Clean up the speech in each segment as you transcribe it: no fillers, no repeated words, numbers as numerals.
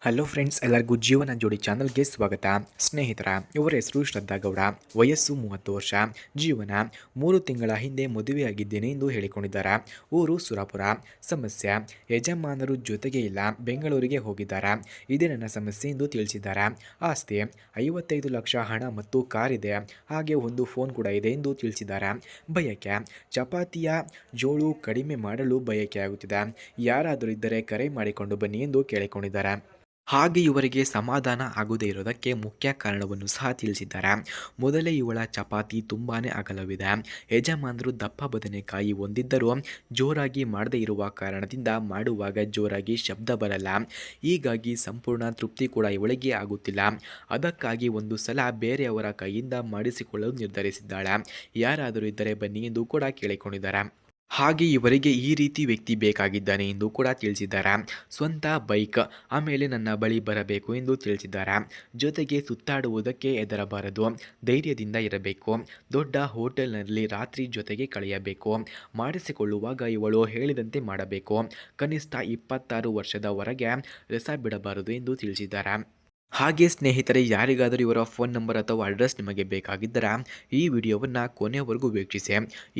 Hello friends, ಎಲ್ಲರಿಗೂ ಜೀವನ ಜೋಡಿ ಚಾನಲ್ಗೆ ಸ್ವಾಗತ. ಸ್ನೇಹಿತರ, ಇವರ ಹೆಸರು ಶ್ರದ್ಧಾ ಗೌಡ. ವಯಸ್ಸು 30 ವರ್ಷ. ಜೀವನ 3 ತಿಂಗಳ ಹಿಂದೆ ಮದುವೆಯಾಗಿದ್ದೇನೆ ಎಂದು ಹೇಳಿಕೊಂಡಿದ್ದಾರೆ. ಊರು ಸುರಪುರ. ಸಮಸ್ಯೆ: ಯಜಮಾನರು ಜೊತೆಗೆ ಇಲ್ಲ, ಬೆಂಗಳೂರಿಗೆ ಹೋಗಿದ್ದಾರೆ. ಇದೇ ನನ್ನ ಸಮಸ್ಯೆ ಎಂದು ತಿಳಿಸಿದ್ದಾರೆ. ಆಸ್ತಿ: 55 ಲಕ್ಷ ಹಣ ಮತ್ತು ಕಾರ್ ಇದೆ, ಹಾಗೆ ಒಂದು ಫೋನ್ ಕೂಡ ಇದೆ ಎಂದು ತಿಳಿಸಿದ್ದಾರೆ. ಬಯಕೆ: ಚಪಾತಿಯ ಜೋಳು ಕಡಿಮೆ ಮಾಡಲು ಬಯಕೆ ಆಗುತ್ತಿದೆ. ಯಾರಾದರೂ ಇದ್ದರೆ ಕರೆ ಮಾಡಿಕೊಂಡು ಬನ್ನಿ ಎಂದು ಕೇಳಿಕೊಂಡಿದ್ದಾರೆ. ಹಾಗೆ ಇವರಿಗೆ ಸಮಾಧಾನ ಆಗದೇ ಇರೋದಕ್ಕೆ ಮುಖ್ಯ ಕಾರಣವನ್ನು ಸಹ ತಿಳಿಸಿದ್ದಾರೆ. ಮೊದಲೇ ಇವಳ ಚಪಾತಿ ತುಂಬಾನೇ ಅಗಲವಿದೆ. ಯಜಮಾನರು ದಪ್ಪ ಬದನೆಕಾಯಿ ಹೊಂದಿದ್ದರೂ ಜೋರಾಗಿ ಮಾಡದೇ ಇರುವ ಕಾರಣದಿಂದ ಮಾಡುವಾಗ ಜೋರಾಗಿ ಶಬ್ದ ಬರಲ್ಲ. ಹೀಗಾಗಿ ಸಂಪೂರ್ಣ ತೃಪ್ತಿ ಕೂಡ ಇವಳಿಗೆ ಆಗುತ್ತಿಲ್ಲ. ಅದಕ್ಕಾಗಿ ಒಂದು ಸಲ ಬೇರೆಯವರ ಕೈಯಿಂದ ಮಾಡಿಸಿಕೊಳ್ಳಲು ನಿರ್ಧರಿಸಿದ್ದಾಳೆ. ಯಾರಾದರೂ ಇದ್ದರೆ ಬನ್ನಿ ಎಂದು ಕೂಡ ಕೇಳಿಕೊಂಡಿದ್ದಾರೆ. ಹಾಗೆ ಇವರಿಗೆ ಈ ರೀತಿ ವ್ಯಕ್ತಿ ಬೇಕಾಗಿದ್ದಾನೆ ಎಂದು ಕೂಡ ತಿಳಿಸಿದ್ದಾರೆ. ಸ್ವಂತ ಬೈಕ್, ಆಮೇಲೆ ನನ್ನ ಬಳಿ ಬರಬೇಕು ಎಂದು ತಿಳಿಸಿದ್ದಾರೆ. ಜೊತೆಗೆ ಸುತ್ತಾಡುವುದಕ್ಕೆ ಹೆದರಬಾರದು, ಧೈರ್ಯದಿಂದ ಇರಬೇಕು. ದೊಡ್ಡ ಹೋಟೆಲ್ನಲ್ಲಿ ರಾತ್ರಿ ಜೊತೆಗೆ ಕಳೆಯಬೇಕು. ಮಾಡಿಸಿಕೊಳ್ಳುವಾಗ ಇವಳು ಹೇಳಿದಂತೆ ಮಾಡಬೇಕು. ಕನಿಷ್ಠ 26 ವರ್ಷದವರೆಗೆ ರಸ ಬಿಡಬಾರದು ಎಂದು ತಿಳಿಸಿದ್ದಾರೆ. ಹಾಗೆ ಸ್ನೇಹಿತರೆ, ಯಾರಿಗಾದರೂ ಇವರ ಫೋನ್ ನಂಬರ್ ಅಥವಾ ಅಡ್ರೆಸ್ ನಿಮಗೆ ಬೇಕಾಗಿದ್ದರೆ ಈ ವಿಡಿಯೋವನ್ನು ಕೊನೆಯವರೆಗೂ ವೀಕ್ಷಿಸಿ.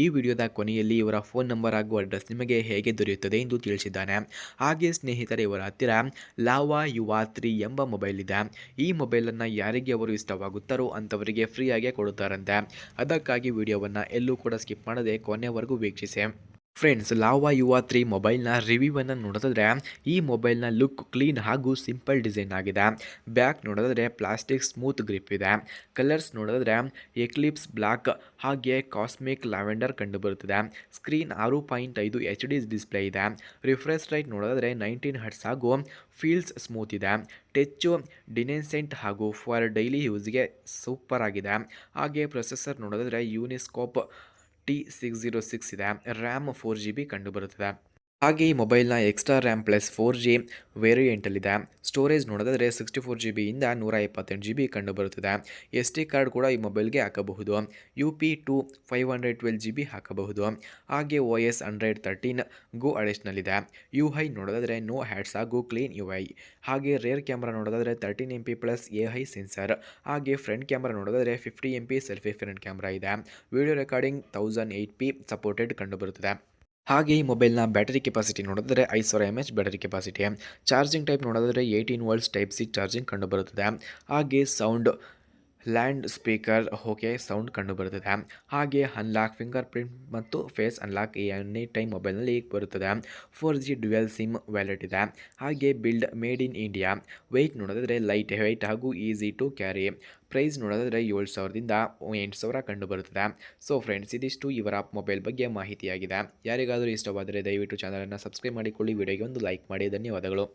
ಈ ವಿಡಿಯೋದ ಕೊನೆಯಲ್ಲಿ ಇವರ ಫೋನ್ ನಂಬರ್ ಹಾಗೂ ಅಡ್ರೆಸ್ ನಿಮಗೆ ಹೇಗೆ ದೊರೆಯುತ್ತದೆ ಎಂದು ತಿಳಿಸಿದ್ದಾನೆ. ಹಾಗೆ ಸ್ನೇಹಿತರೆ, ಇವರ ಹತ್ತಿರ ಲಾವಾ ಯುವಾ 3 ಎಂಬ ಮೊಬೈಲ್ ಇದೆ. ಈ ಮೊಬೈಲನ್ನು ಯಾರಿಗೆ ಅವರು ಇಷ್ಟವಾಗುತ್ತಾರೋ ಅಂಥವರಿಗೆ ಫ್ರೀಯಾಗಿ ಕೊಡುತ್ತಾರಂತೆ. ಅದಕ್ಕಾಗಿ ವಿಡಿಯೋವನ್ನು ಎಲ್ಲೂ ಕೂಡ ಸ್ಕಿಪ್ ಮಾಡದೆ ಕೊನೆಯವರೆಗೂ ವೀಕ್ಷಿಸಿ. ಫ್ರೆಂಡ್ಸ್, ಲಾವಾ ಯುವಾ 3 ಮೊಬೈಲ್ನ ರಿವ್ಯೂವನ್ನು ನೋಡೋದಾದರೆ ಈ ಮೊಬೈಲ್ನ ಲುಕ್ ಕ್ಲೀನ್ ಹಾಗೂ ಸಿಂಪಲ್ ಡಿಸೈನ್ ಆಗಿದೆ. ಬ್ಯಾಕ್ ನೋಡೋದಾದರೆ ಪ್ಲಾಸ್ಟಿಕ್ ಸ್ಮೂತ್ ಗ್ರಿಪ್ ಇದೆ. ಕಲರ್ಸ್ ನೋಡೋದಾದರೆ ಎಕ್ಲಿಪ್ಸ್ ಬ್ಲಾಕ್ ಹಾಗೆ ಕಾಸ್ಮಿಕ್ ಲ್ಯಾವೆಂಡರ್ ಕಂಡುಬರುತ್ತದೆ. ಸ್ಕ್ರೀನ್ 6.5 HD ಡಿಸ್ಪ್ಲೇ ಇದೆ. ರಿಫ್ರೆಶ್ ರೇಟ್ ನೋಡೋದಾದರೆ 19 Hz ಹಾಗೂ ಫೀಲ್ಸ್ ಸ್ಮೂತ್ ಇದೆ. ಟಚ್ಚು ಡಿನೆಸೆಂಟ್ ಹಾಗೂ ಫಾರ್ ಡೈಲಿ ಯೂಸ್ಗೆ ಸೂಪರ್ ಆಗಿದೆ. ಹಾಗೆ ಪ್ರೊಸೆಸರ್ ನೋಡೋದಾದರೆ ಯೂನಿಸ್ಕೋಪ್ T606 ಇದೆ. ರ್ಯಾಮ್ 4GB ಕಂಡುಬರುತ್ತದೆ. ಹಾಗೆ ಈ ಮೊಬೈಲ್ನ ಎಕ್ಸ್ಟ್ರಾ ರ್ಯಾಮ್ ಪ್ಲಸ್ 4G ವೇರಿಯಂಟಲ್ಲಿದೆ. ಸ್ಟೋರೇಜ್ ನೋಡೋದಾದರೆ 64GB ಇಂದ 128GB ಕಂಡುಬರುತ್ತದೆ. SD ಕಾರ್ಡ್ ಕೂಡ ಈ ಮೊಬೈಲ್ಗೆ ಹಾಕಬಹುದು. UP2 512GB ಹಾಕಬಹುದು. ಹಾಗೆ OS 113 ಗೋ ಅಡಿಷನಲ್ ಇದೆ. UI ನೋಡೋದಾದರೆ ನೋ ಹ್ಯಾಡ್ಸ್ ಹಾಗೂ ಕ್ಲೀನ್ UI. ಹಾಗೆ ರೇರ್ ಕ್ಯಾಮ್ರಾ ನೋಡೋದಾದರೆ 13MP ಪ್ಲಸ್ AI ಸೆನ್ಸರ್. ಹಾಗೆ ಫ್ರಂಟ್ ಕ್ಯಾಮ್ರಾ ನೋಡೋದಾದರೆ 50MP ಸೆಲ್ಫಿ ಫ್ರಂಟ್ ಕ್ಯಾಮ್ರಾ ಇದೆ. ವಿಡಿಯೋ ರೆಕಾರ್ಡಿಂಗ್ 1080p ಸಪೋರ್ಟೆಡ್ ಕಂಡುಬರುತ್ತದೆ. ಹಾಗೆ ಈ ಮೊಬೈಲ್ನ ಬ್ಯಾಟರಿ ಕೆಪಾಸಿಟಿ ನೋಡಿದರೆ 5000 mAh battery capacity. Charging type ನೋಡಿದರೆ 18 ವೋಲ್ಟ್ಸ್ ಟೈಪ್ ಸಿ ಚಾರ್ಜಿಂಗ್ ಕಂಡುಬರುತ್ತದೆ. ಹಾಗೆ sound land speaker okay sound ಕಂಡುಬರುತ್ತದೆ. ಹಾಗೆ ಅನ್ಲಾಕ್ ಫಿಂಗರ್ ಪ್ರಿಂಟ್ ಮತ್ತು ಫೇಸ್ ಅನ್ಲಾಕ್ ಎನಿ ಟೈಮ್ ಮೊಬೈಲ್ನಲ್ಲಿ ಬರುತ್ತದೆ. 4G ಡ್ಯುಯಲ್ ಸಿಮ್ ವ್ಯಾಲೆಟ್ ಇದೆ. ಹಾಗೆ build made in India. Weight ನೋಡೋದಾದರೆ ಲೈಟ್ ವೆಯ್ಟ್ ಹಾಗೂ ಈಸಿ ಟು ಕ್ಯಾರಿ. ಪ್ರೈಸ್ ನೋಡೋದಾದರೆ 7,000ದಿಂದ 8,000 ಕಂಡುಬರುತ್ತದೆ. ಸೊ ಫ್ರೆಂಡ್ಸ್, ಇದಿಷ್ಟು ಇವರ ಮೊಬೈಲ್ ಬಗ್ಗೆ ಮಾಹಿತಿಯಾಗಿದೆ. ಯಾರಿಗಾದರೂ ಇಷ್ಟವಾದರೆ ದಯವಿಟ್ಟು ಚಾನಲನ್ನು ಸಬ್ಸ್ಕ್ರೈಬ್ ಮಾಡಿಕೊಳ್ಳಿ, ವಿಡಿಯೋಗೆ ಒಂದು ಲೈಕ್ ಮಾಡಿ. ಧನ್ಯವಾದಗಳು.